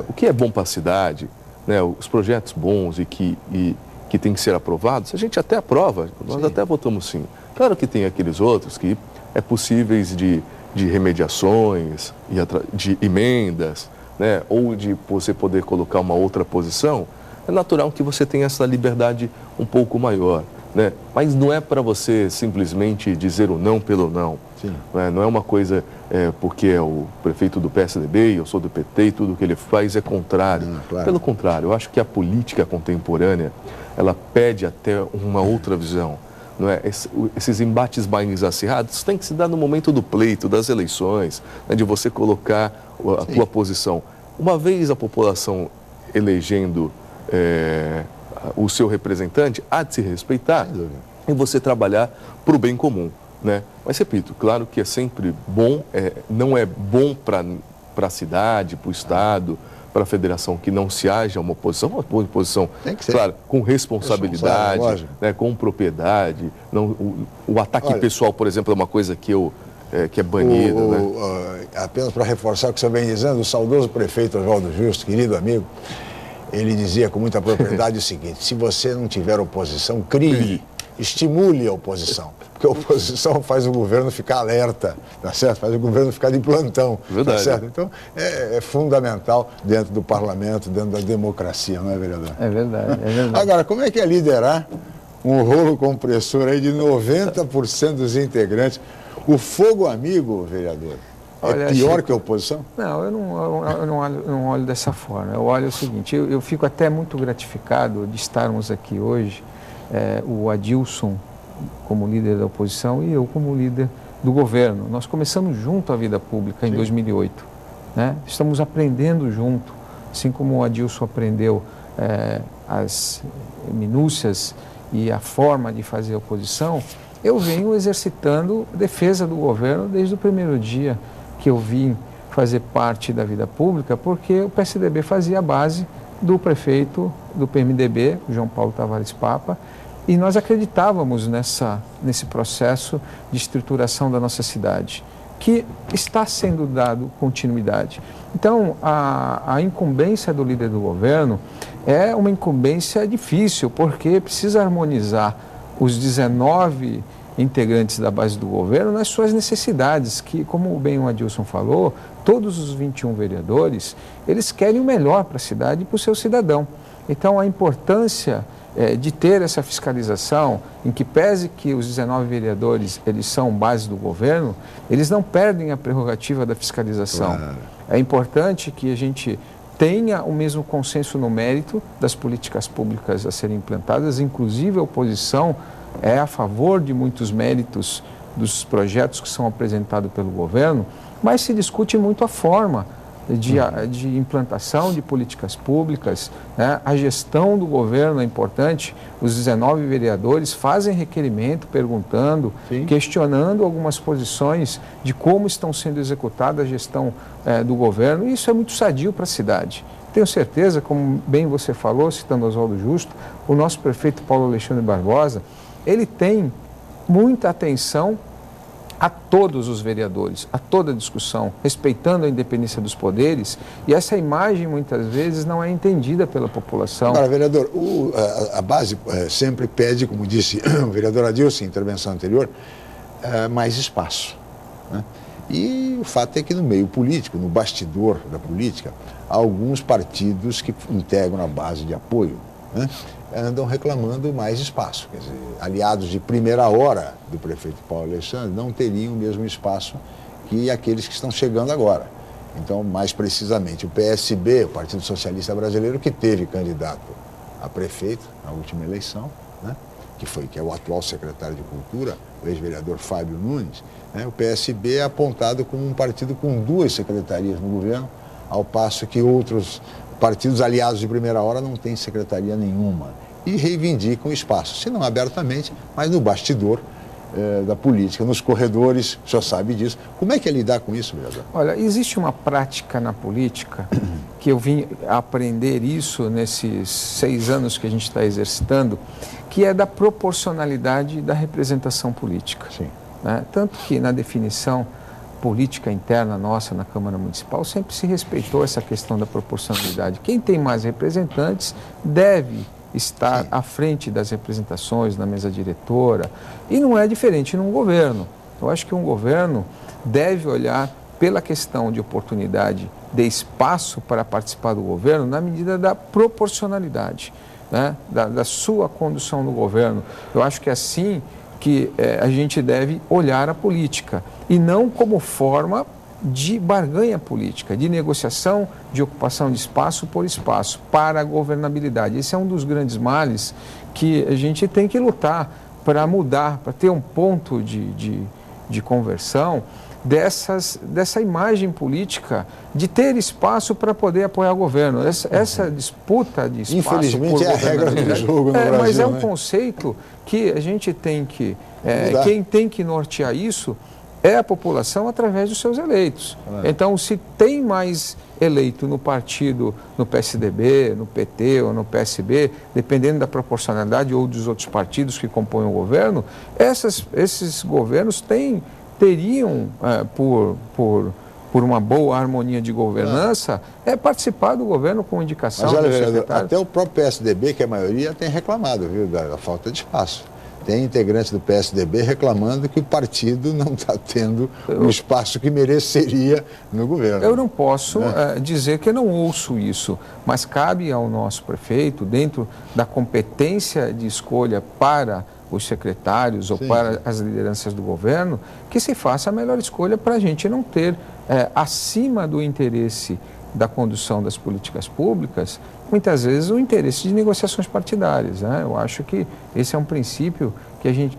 O que é bom para a cidade, né? Os projetos bons e que tem que ser aprovados, a gente até aprova, nós até votamos sim. Claro que tem aqueles outros que é possíveis de remediações, de emendas, né? Ou de você poder colocar uma outra posição. É natural que você tenha essa liberdade um pouco maior, né? Mas não é para você simplesmente dizer o não pelo não. Né? Não é uma coisa porque é o prefeito do PSDB e eu sou do PT e tudo que ele faz é contrário. Claro. Pelo contrário, eu acho que a política contemporânea, ela pede até uma outra visão. Não é? Esses embates mais acirrados têm que se dar no momento do pleito, das eleições, né? De você colocar a tua posição. Uma vez a população elegendo o seu representante, há de se respeitar e você trabalhar para o bem comum, né? Mas, repito, claro que é sempre bom, não é bom para a cidade, para o Estado, para a federação que não se haja uma oposição, claro, com responsabilidade, né, com propriedade. Não, o ataque pessoal, por exemplo, é uma coisa que é banida. Né? Apenas para reforçar o que você vem dizendo, o saudoso prefeito Oswaldo Justo, querido amigo, ele dizia com muita propriedade o seguinte: se você não tiver oposição, crie, estimule a oposição. Porque a oposição faz o governo ficar alerta, tá certo? Faz o governo ficar de plantão, tá certo? Então, é fundamental dentro do parlamento, dentro da democracia, não é, vereador? É verdade, é verdade. Agora, como é que é liderar um rolo compressor aí de 90% dos integrantes? O fogo amigo, vereador, é pior que a oposição? Não, eu não olho dessa forma. Eu olho o seguinte, eu fico até muito gratificado de estarmos aqui hoje, o Adilson como líder da oposição e eu como líder do governo. Nós começamos junto a vida pública em 2008. Né? Estamos aprendendo junto, assim como o Adilson aprendeu as minúcias e a forma de fazer oposição, eu venho exercitando a defesa do governo desde o primeiro dia que eu vim fazer parte da vida pública, porque o PSDB fazia a base do prefeito do PMDB, João Paulo Tavares Papa, e nós acreditávamos nesse processo de estruturação da nossa cidade, que está sendo dado continuidade. Então, a incumbência do líder do governo é uma incumbência difícil, porque precisa harmonizar os 19 integrantes da base do governo nas suas necessidades, que, como bem o Adilson falou, todos os 21 vereadores, eles querem o melhor para a cidade e para o seu cidadão. Então, a importância de ter essa fiscalização, em que pese que os 19 vereadores, eles são base do governo, eles não perdem a prerrogativa da fiscalização. Claro. É importante que a gente tenha o mesmo consenso no mérito das políticas públicas a serem implantadas, inclusive a oposição é a favor de muitos méritos dos projetos que são apresentados pelo governo, mas se discute muito a forma de implantação de políticas públicas, né? A gestão do governo é importante. Os 19 vereadores fazem requerimento perguntando, questionando algumas posições de como estão sendo executada a gestão do governo, e isso é muito sadio para a cidade. Tenho certeza, como bem você falou, citando Oswaldo Justo, o nosso prefeito Paulo Alexandre Barbosa, ele tem muita atenção a todos os vereadores, a toda a discussão, respeitando a independência dos poderes, e essa imagem muitas vezes não é entendida pela população. Agora, vereador, a base sempre pede, como disse o vereador Adilson em intervenção anterior, mais espaço, né? E o fato é que no meio político, no bastidor da política, há alguns partidos que integram a base de apoio, né, andam reclamando mais espaço. Quer dizer, aliados de primeira hora do prefeito Paulo Alexandre não teriam o mesmo espaço que aqueles que estão chegando agora. Então, mais precisamente, o PSB, o Partido Socialista Brasileiro, que teve candidato a prefeito na última eleição, né, que é o atual secretário de Cultura, o ex-vereador Fábio Nunes, né, o PSB é apontado como um partido com 2 secretarias no governo, ao passo que outros partidos aliados de primeira hora não têm secretaria nenhuma e reivindicam espaço, se não abertamente, mas no bastidor da política, nos corredores, o senhor sabe disso. Como é que é lidar com isso, vereador? Olha, existe uma prática na política que eu vim aprender isso nesses 6 anos que a gente está exercitando, que é da proporcionalidade da representação política. Sim. Né? Tanto que na definição política interna nossa na Câmara Municipal sempre se respeitou essa questão da proporcionalidade. Quem tem mais representantes deve estar à frente das representações na mesa diretora, e não é diferente num governo. Eu acho que um governo deve olhar pela questão de oportunidade, de espaço para participar do governo, na medida da proporcionalidade, né? da sua condução no governo. Eu acho que é assim que a gente deve olhar a política, e não como forma de barganha política, de negociação, de ocupação de espaço por espaço, para a governabilidade. Esse é um dos grandes males que a gente tem que lutar para mudar, para ter um ponto de conversão dessa imagem política de ter espaço para poder apoiar o governo. Essa disputa de espaço... Infelizmente é a regra do jogo no Brasil. Mas é um conceito que a gente tem que... quem tem que nortear isso é a população através dos seus eleitos. Então, se tem mais eleito no partido, no PSDB, no PT ou no PSB, dependendo da proporcionalidade ou dos outros partidos que compõem o governo, esses governos teriam, por uma boa harmonia de governança, participar do governo com indicação do secretário. Até o próprio PSDB, que é a maioria, tem reclamado, viu, da falta de espaço. Tem integrantes do PSDB reclamando que o partido não está tendo o espaço que mereceria no governo. Eu não posso dizer que eu não ouço isso, mas cabe ao nosso prefeito, dentro da competência de escolha para os secretários ou para as lideranças do governo, que se faça a melhor escolha para a gente não ter, acima do interesse da condução das políticas públicas, muitas vezes o interesse de negociações partidárias, né? Eu acho que esse é um princípio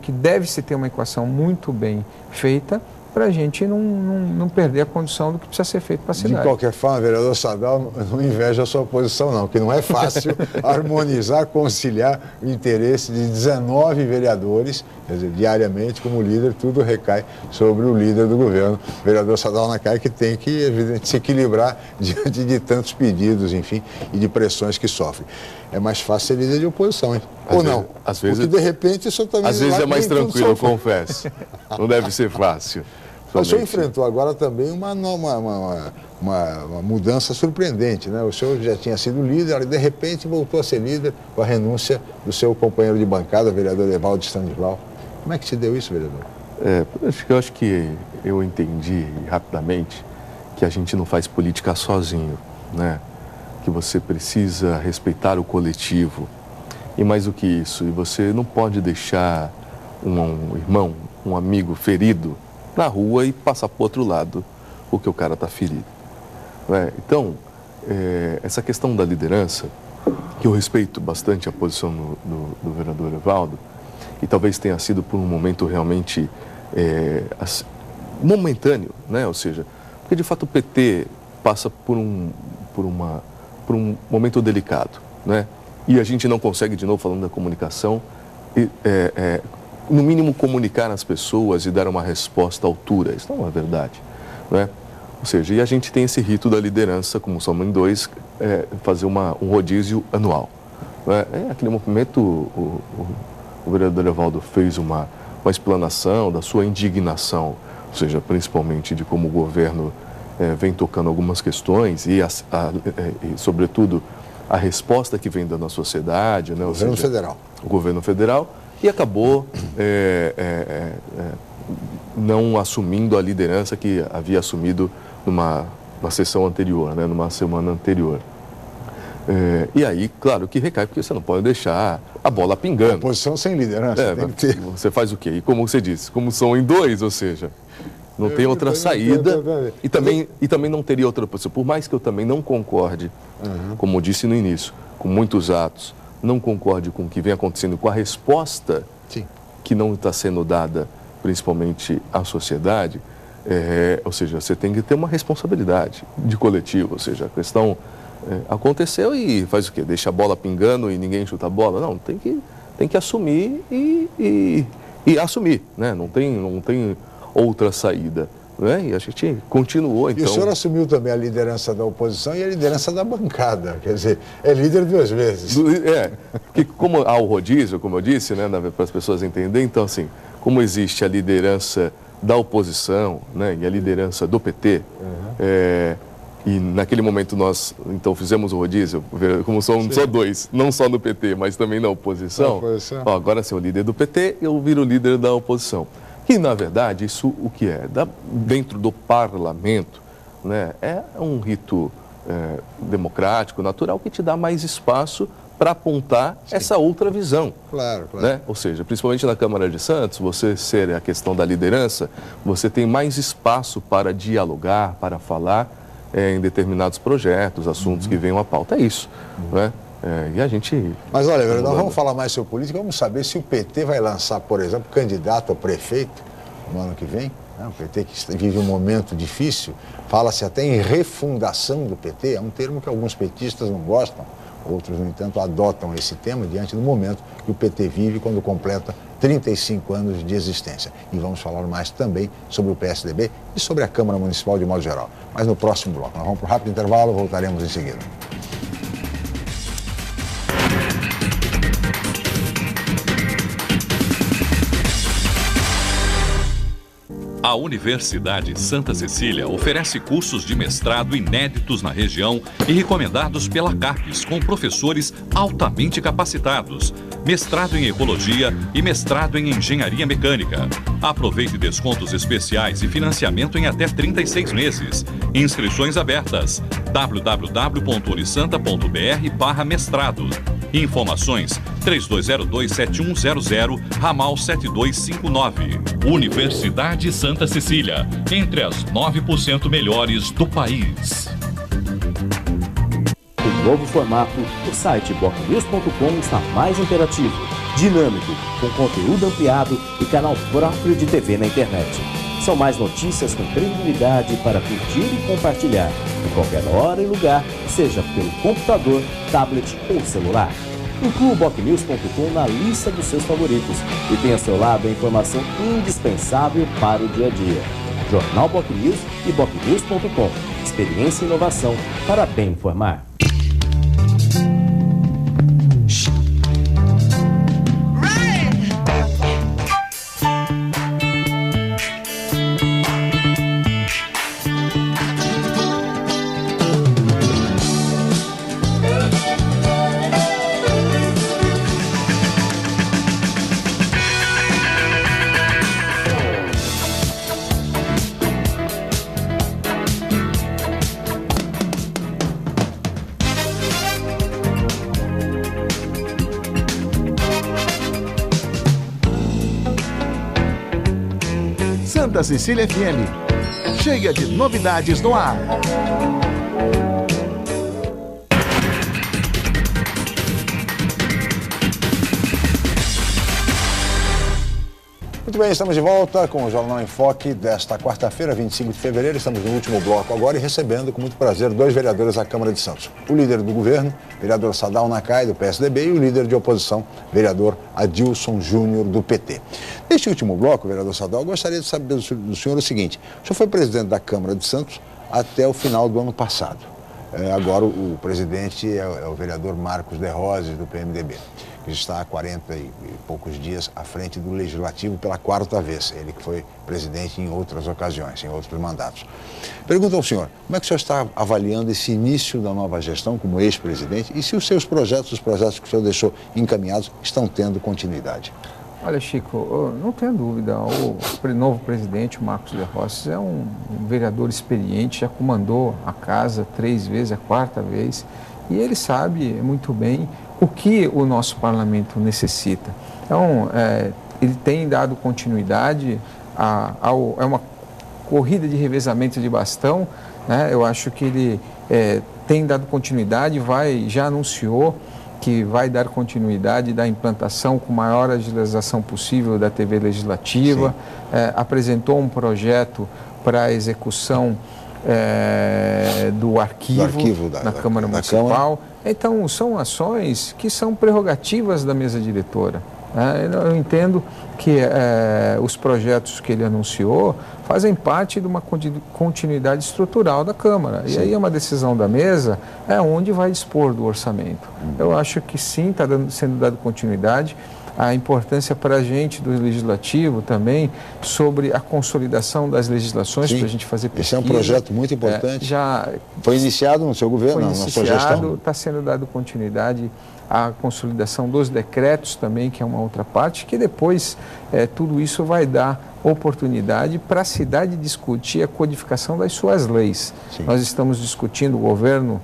que deve-se ter uma equação muito bem feita para a gente não perder a condição do que precisa ser feito para a cidade. De qualquer forma, vereador Sadal, não inveja a sua posição não, que não é fácil harmonizar, conciliar o interesse de 19 vereadores, quer dizer, diariamente, como líder, tudo recai sobre o líder do governo, o vereador Sadal Nakai, que tem que, evidentemente, se equilibrar diante de tantos pedidos, enfim, e de pressões que sofre. É mais fácil ser líder de oposição, hein? Ou não? Às vezes, porque, de repente, isso também... Às vezes é mais tranquilo, eu confesso. Não deve ser fácil. O senhor enfrentou agora também uma mudança surpreendente, né? O senhor já tinha sido líder, de repente voltou a ser líder com a renúncia do seu companheiro de bancada, o vereador Evaldo Stanislau. Como é que se deu isso, vereador? Eu acho que eu entendi rapidamente que a gente não faz política sozinho, né? Que você precisa respeitar o coletivo. E mais do que isso, e você não pode deixar um irmão, um amigo ferido na rua e passar para o outro lado porque o cara está ferido. Então, essa questão da liderança, que eu respeito bastante a posição do vereador Evaldo, e talvez tenha sido por um momento realmente momentâneo, né? Ou seja, porque de fato o PT passa por um momento delicado, né? E a gente não consegue, de novo falando da comunicação, no mínimo comunicar às pessoas e dar uma resposta à altura. Isso não é verdade, né? Ou seja, e a gente tem esse rito da liderança, como somos em 2, fazer um rodízio anual, né? Naquele momento o vereador Evaldo fez uma explanação da sua indignação, ou seja, principalmente de como o governo vem tocando algumas questões e sobretudo, a resposta que vem dando à sociedade, né? O governo federal. O governo federal, e acabou não assumindo a liderança que havia assumido numa sessão anterior, né, numa semana anterior. E aí, claro que recai, porque você não pode deixar a bola pingando. Oposição sem liderança, tem que ter. Você faz o quê? E como você disse, como são em dois, ou seja, não tem outra saída e também não teria outra posição. Por mais que eu também não concorde, como eu disse no início, com muitos atos, não concorde com o que vem acontecendo, com a resposta que não está sendo dada, principalmente à sociedade, ou seja, você tem que ter uma responsabilidade de coletivo, ou seja, a questão aconteceu e faz o quê? Deixa a bola pingando e ninguém chuta a bola? Não, tem que assumir e assumir, né? Não tem outra saída, né? E a gente continuou, então... E o senhor assumiu também a liderança da oposição e a liderança da bancada, quer dizer, é líder 2 vezes. Porque como há o rodízio, como eu disse, né, para as pessoas entenderem, então assim, como existe a liderança da oposição, né, e a liderança do PT, e naquele momento nós, então, fizemos o rodízio, como são só 2, não só no PT, mas também na oposição. Agora, se é o líder do PT, eu viro o líder da oposição. E, na verdade, isso o que é? Dentro do parlamento, né, é um rito democrático, natural, que te dá mais espaço para apontar essa outra visão. Claro. Né? Ou seja, principalmente na Câmara de Santos, você ser a questão da liderança, você tem mais espaço para dialogar, para falar em determinados projetos, assuntos que venham à pauta. É isso, né? E a gente... Mas olha, nós vamos falar mais sobre política, vamos saber se o PT vai lançar, por exemplo, candidato a prefeito no ano que vem. Né? O PT que vive um momento difícil, fala-se até em refundação do PT, é um termo que alguns petistas não gostam, outros, no entanto, adotam esse tema diante do momento que o PT vive quando completa 35 anos de existência. E vamos falar mais também sobre o PSDB e sobre a Câmara Municipal de modo geral. Mas no próximo bloco. Nós vamos para um rápido intervalo, voltaremos em seguida. A Universidade Santa Cecília oferece cursos de mestrado inéditos na região e recomendados pela CAPES, com professores altamente capacitados, mestrado em Ecologia e mestrado em Engenharia Mecânica. Aproveite descontos especiais e financiamento em até 36 meses. Inscrições abertas. www.unisanta.br/mestrado. Informações 3202-7100, ramal 7259. Universidade Santa Cecília, entre as 9% melhores do país. O novo formato do site bocnews.com está mais interativo, dinâmico, com conteúdo ampliado e canal próprio de TV na internet. São mais notícias com credibilidade para curtir e compartilhar, em qualquer hora e lugar, seja pelo computador, tablet ou celular. Inclua o bocnews.com na lista dos seus favoritos e tenha ao seu lado a informação indispensável para o dia a dia. Jornal Bocnews e bocnews.com. Experiência e inovação para bem informar. Santa Cecília FM, cheia de novidades no ar. Muito bem, estamos de volta com o Jornal em Foque desta quarta-feira, 25 de fevereiro. Estamos no último bloco agora e recebendo com muito prazer 2 vereadores da Câmara de Santos. O líder do governo, vereador Sadal Nakai, do PSDB, e o líder de oposição, vereador Adilson Júnior, do PT. Neste último bloco, vereador Sadal, eu gostaria de saber do senhor o seguinte: o senhor foi presidente da Câmara de Santos até o final do ano passado. Agora o presidente é o vereador Marcos de Roses, do PMDB, que está há 40 e poucos dias à frente do Legislativo pela 4ª vez. Ele que foi presidente em outras ocasiões, em outros mandatos. Pergunto ao senhor, como é que o senhor está avaliando esse início da nova gestão como ex-presidente e se os seus projetos, os projetos que o senhor deixou encaminhados, estão tendo continuidade? Olha, Chico, não tenha dúvida, o novo presidente, o Marcos de Rossi, é um vereador experiente, já comandou a casa 3 vezes, a 4ª vez, e ele sabe muito bem o que o nosso parlamento necessita. Então, ele tem dado continuidade é uma corrida de revezamento de bastão, né? Eu acho que ele tem dado continuidade, já anunciou que vai dar continuidade da implantação com maior agilização possível da TV Legislativa, apresentou um projeto para a execução do arquivo na Câmara Municipal. Então, são ações que são prerrogativas da mesa diretora. Eu entendo que os projetos que ele anunciou fazem parte de uma continuidade estrutural da Câmara. Sim. E aí é uma decisão da mesa onde vai dispor do orçamento. Eu acho que sim, está sendo dado continuidade. A importância para a gente do Legislativo também sobre a consolidação das legislações para a gente fazer pesquisa. Esse é um projeto muito importante. Foi iniciado no seu governo, na sua gestão? Está sendo dado continuidade à consolidação dos decretos também, que é uma outra parte, que depois tudo isso vai dar oportunidade para a cidade discutir a codificação das suas leis. Sim. Nós estamos discutindo, o governo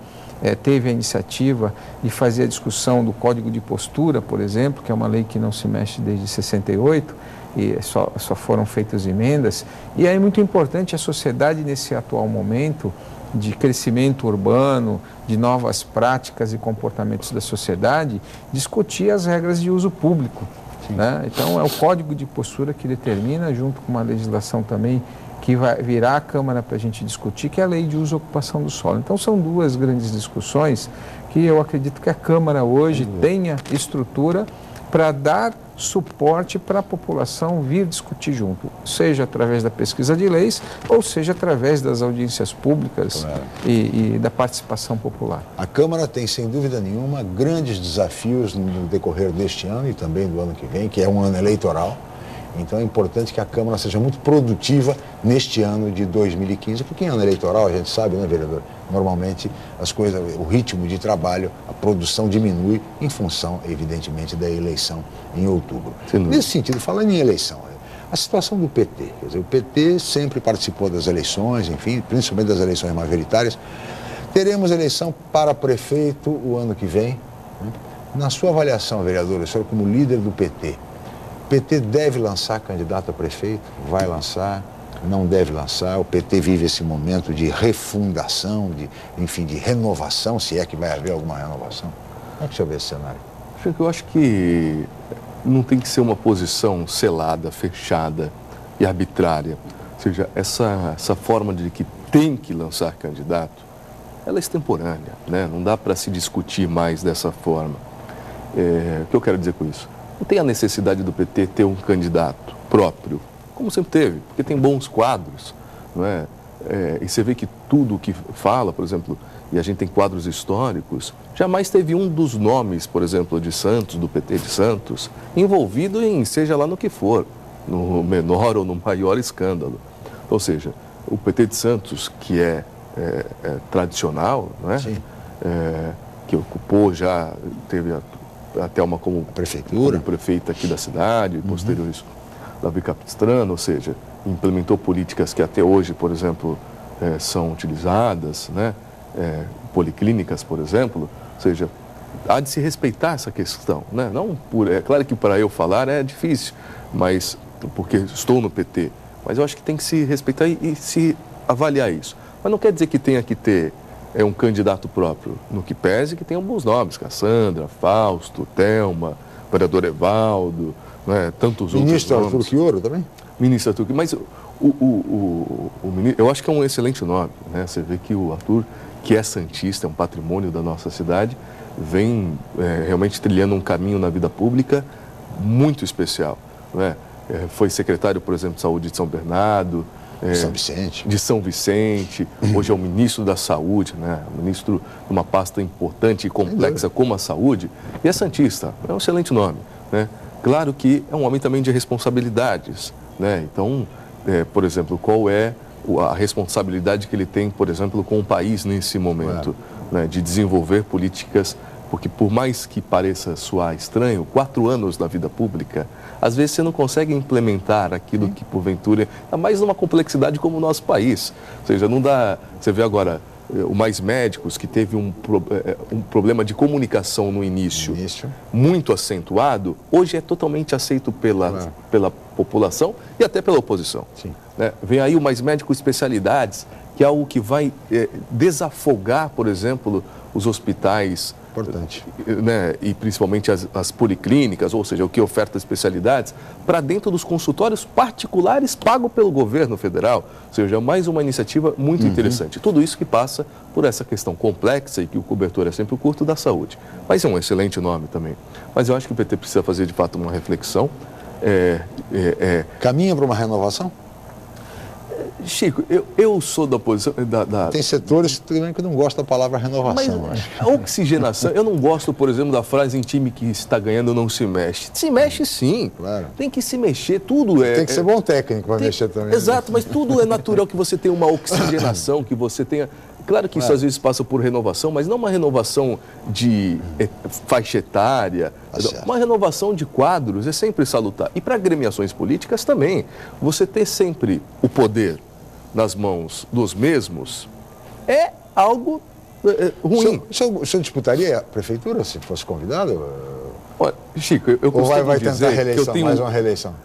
teve a iniciativa de fazer a discussão do Código de Postura, por exemplo, que é uma lei que não se mexe desde 68 e só foram feitas emendas. E é muito importante a sociedade, nesse atual momento de crescimento urbano, de novas práticas e comportamentos da sociedade, discutir as regras de uso público. Né? Então, é o Código de Postura que determina, junto com uma legislação também que vai virar à Câmara para a gente discutir, que é a Lei de Uso e Ocupação do Solo. Então, são 2 grandes discussões que eu acredito que a Câmara hoje tenha estrutura para dar suporte para a população vir discutir junto, seja através da pesquisa de leis ou seja através das audiências públicas e da participação popular. A Câmara tem, sem dúvida nenhuma, grandes desafios no decorrer deste ano e também do ano que vem, que é um ano eleitoral. Então é importante que a Câmara seja muito produtiva neste ano de 2015, porque em ano eleitoral, a gente sabe, né, vereador? Normalmente o ritmo de trabalho, a produção diminui em função, evidentemente, da eleição em outubro. Sim. Nesse sentido, falando em eleição, a situação do PT, quer dizer, o PT sempre participou das eleições, enfim, principalmente das eleições majoritárias. Teremos eleição para prefeito o ano que vem. Né? Na sua avaliação, vereador, o senhor como líder do PT, o PT deve lançar candidato a prefeito? Vai lançar? Não deve lançar? O PT vive esse momento de refundação, de renovação, se é que vai haver alguma renovação? Como é que o senhor vê esse cenário? Eu acho que não tem que ser uma posição selada, fechada e arbitrária. Ou seja, essa forma de que tem que lançar candidato, ela é extemporânea, né? Não dá para se discutir mais dessa forma. O que eu quero dizer com isso? Não tem a necessidade do PT ter um candidato próprio, como sempre teve, porque tem bons quadros, não é? E você vê que tudo o que fala, por exemplo, e a gente tem quadros históricos, jamais teve um dos nomes, por exemplo, de Santos, do PT de Santos, envolvido em seja lá no que for, no menor ou no maior escândalo. Ou seja, o PT de Santos, que é tradicional, não é? Sim. Que ocupou já, teve até uma como prefeitura, como prefeita aqui da cidade, posterior isso, Davi Capistrano, ou seja, implementou políticas que até hoje, por exemplo, são utilizadas, né? Policlínicas, por exemplo, ou seja, há de se respeitar essa questão, né? Não é claro que para eu falar é difícil, mas porque estou no PT, mas eu acho que tem que se respeitar e se avaliar isso. Mas não quer dizer que tenha que ter um candidato próprio, no que pese que tem alguns nomes, Cassandra, Fausto, Thelma, vereador Evaldo, né, tantos outros nomes. Ministro Arthur Quioro também? Ministro Arthur Quioro, mas eu acho que é um excelente nome, né? Você vê que o Arthur, que é santista, é um patrimônio da nossa cidade, vem realmente trilhando um caminho na vida pública muito especial, né? Foi secretário, por exemplo, de Saúde de São Bernardo, de São Vicente, hoje é o ministro da Saúde, né? Ministro de uma pasta importante e complexa como a saúde, e é santista, é um excelente nome, né? Claro que é um homem também de responsabilidades, né? Então, por exemplo, qual é a responsabilidade que ele tem, por exemplo, com o país nesse momento, né? De desenvolver políticas Porque por mais que pareça soar estranho, 4 anos na vida pública, às vezes você não consegue implementar aquilo que porventura, ainda mais numa complexidade como o nosso país. Ou seja, não dá, você vê agora o Mais Médicos, que teve um problema de comunicação no início muito acentuado, hoje é totalmente aceito pela população e até pela oposição. Né? Vem aí o Mais Médicos Especialidades, que é algo que vai desafogar, por exemplo, os hospitais. Importante. Né, e principalmente as policlínicas, ou seja, o que oferta especialidades, para dentro dos consultórios particulares pagos pelo governo federal. Ou seja, mais uma iniciativa muito interessante. Tudo isso que passa por essa questão complexa e que o cobertor é sempre o curto da saúde. Mas é um excelente nome também. Mas eu acho que o PT precisa fazer de fato uma reflexão. Caminha para uma renovação? Chico, eu sou da posição... Tem setores que não gostam da palavra renovação. Mas a oxigenação, eu não gosto, por exemplo, da frase em time que está ganhando não se mexe. Se mexe sim, tem que se mexer, tudo Tem que ser bom técnico para mexer também. Exato, mas tudo é natural que você tenha uma oxigenação, que você tenha... Claro que isso às vezes passa por renovação, mas não uma renovação de faixa etária, uma renovação de quadros é sempre salutar. E para agremiações políticas também, você ter sempre o poder nas mãos dos mesmos é algo ruim. O senhor disputaria a prefeitura se fosse convidado? Olha, Chico, eu costumo Ou vai dizer tentar reeleição, que eu tenho... mais uma reeleição?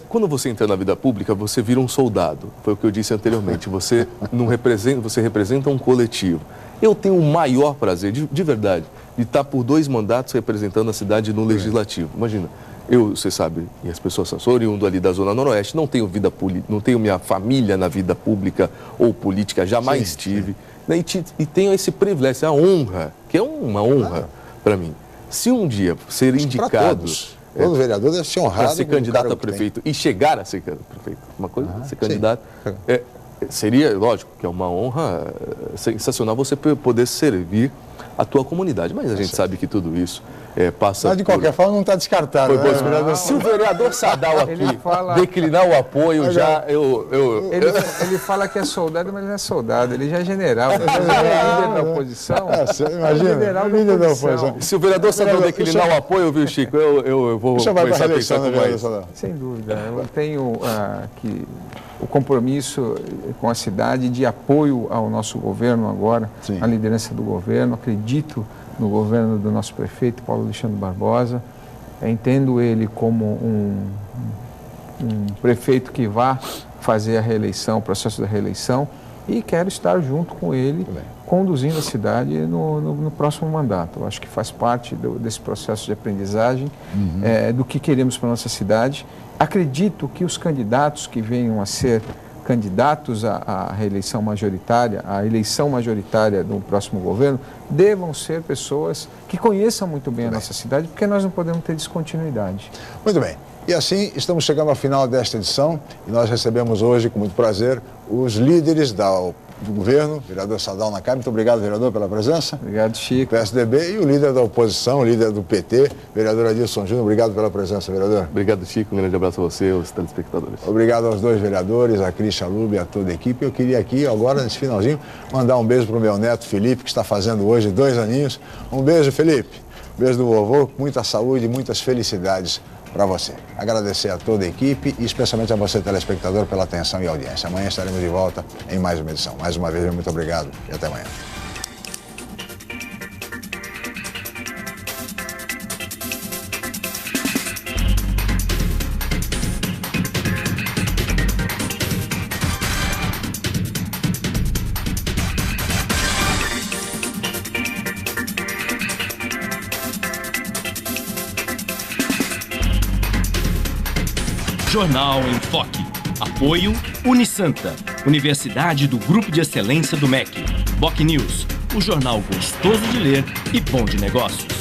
Quando você entra na vida pública, você vira um soldado. Foi o que eu disse anteriormente. Você não representa, você representa um coletivo. Eu tenho o maior prazer, de verdade, de estar por 2 mandatos representando a cidade no Legislativo. Imagina, você sabe, e as pessoas são oriundo ali da Zona Noroeste, não tenho vida política, não tenho minha família na vida pública ou política, jamais tive. Né? E tenho esse privilégio, a honra, que é uma honra para mim. Se um dia ser indicado... Todo vereador deve ser honrado. Para ser candidato a prefeito e chegar a ser prefeito. Uma coisa, ser candidato. Seria, lógico, que é uma honra sensacional você poder servir a tua comunidade. Mas a gente sabe que tudo isso passa. Mas de qualquer forma não está descartado. Se o vereador Sadal aqui declinar o apoio, Ele fala que é soldado, mas não é soldado, ele já é general. Ele é líder da oposição. Imagina, líder da oposição. Se o vereador Sadal declinar o apoio, viu, Chico, eu vou começar a pensar mais. Sem dúvida. Eu tenho o compromisso com a cidade de apoio ao nosso governo agora, a liderança do governo. Acredito no governo do nosso prefeito, Paulo Alexandre Barbosa. Entendo ele como um prefeito que vá fazer a reeleição, o processo da reeleição, e quero estar junto com ele, conduzindo a cidade no próximo mandato. Eu acho que faz parte desse processo de aprendizagem, do que queremos para a nossa cidade. Acredito que os candidatos que venham a ser candidatos à reeleição majoritária, à eleição majoritária do próximo governo, devam ser pessoas que conheçam muito bem a nossa cidade, porque nós não podemos ter descontinuidade. Muito bem. E assim, estamos chegando ao final desta edição e nós recebemos hoje, com muito prazer, os líderes do governo, vereador Sadal Nakai. Muito obrigado, vereador, pela presença. Obrigado, Chico. PSDB, e o líder da oposição, o líder do PT, vereador Adilson Júnior. Obrigado pela presença, vereador. Obrigado, Chico. Um grande abraço a você e aos telespectadores. Obrigado aos 2 vereadores, a Cris Chalub e a toda a equipe. Eu queria aqui, agora, nesse finalzinho, mandar um beijo para o meu neto Felipe, que está fazendo hoje 2 aninhos. Um beijo, Felipe. Beijo do vovô, muita saúde e muitas felicidades para você. Agradecer a toda a equipe e especialmente a você, telespectador, pela atenção e audiência. Amanhã estaremos de volta em mais uma edição. Mais uma vez, muito obrigado e até amanhã. Jornal em Foque. Apoio Unisanta, Universidade do Grupo de Excelência do MEC. BocNews, o jornal gostoso de ler e bom de negócios.